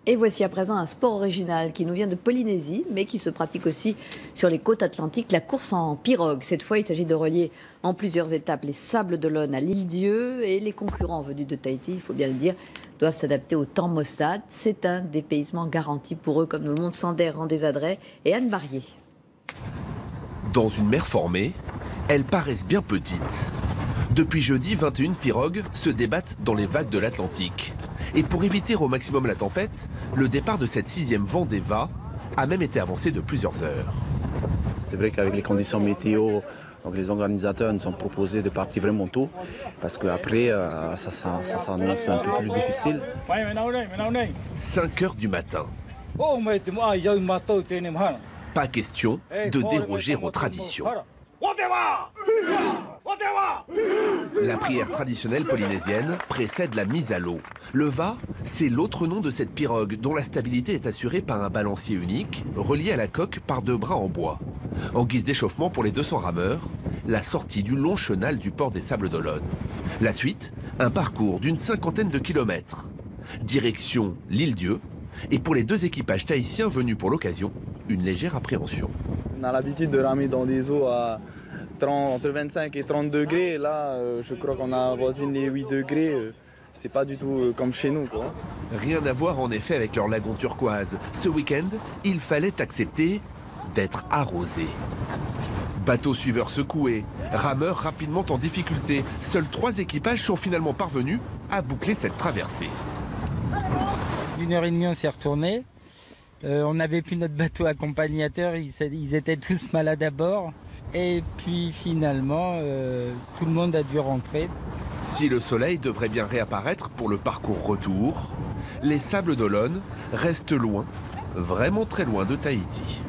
Et voici à présent un sport original qui nous vient de Polynésie, mais qui se pratique aussi sur les côtes atlantiques, la course en pirogue. Cette fois, il s'agit de relier en plusieurs étapes les Sables d'Olonne à l'Île-Dieu, et les concurrents venus de Tahiti, il faut bien le dire, doivent s'adapter au temps maussade. C'est un dépaysement garanti pour eux, comme nous le montre Sander Rendésadret et Anne Barrier. Dans une mer formée, elles paraissent bien petites. Depuis jeudi, 21 pirogues se débattent dans les vagues de l'Atlantique. Et pour éviter au maximum la tempête, le départ de cette 6e Vendée-Va a même été avancé de plusieurs heures. C'est vrai qu'avec les conditions météo, donc les organisateurs nous ont proposé de partir vraiment tôt, parce qu'après, ça s'annonce un peu plus difficile. 5 heures du matin. Pas question de déroger aux traditions. La prière traditionnelle polynésienne précède la mise à l'eau. Le va, c'est l'autre nom de cette pirogue dont la stabilité est assurée par un balancier unique, relié à la coque par 2 bras en bois. En guise d'échauffement pour les 200 rameurs, la sortie du long chenal du port des Sables d'Olonne. La suite, un parcours d'une 50aine de kilomètres. Direction l'Île-Dieu, et pour les 2 équipages tahitiens venus pour l'occasion, une légère appréhension. On a l'habitude de ramer dans des eaux à entre 25 et 30 degrés. Là, je crois qu'on a avoisine les 8 degrés. C'est pas du tout comme chez nous, quoi. Rien à voir en effet avec leur lagon turquoise. Ce week-end, il fallait accepter d'être arrosé. Bateaux suiveurs secoués, rameurs rapidement en difficulté. Seuls 3 équipages sont finalement parvenus à boucler cette traversée. D'une heure et demie, on s'est retourné. On n'avait plus notre bateau accompagnateur, ils étaient tous malades à bord. Et puis finalement, tout le monde a dû rentrer. Si le soleil devrait bien réapparaître pour le parcours retour, les Sables d'Olonne restent loin, vraiment très loin de Tahiti.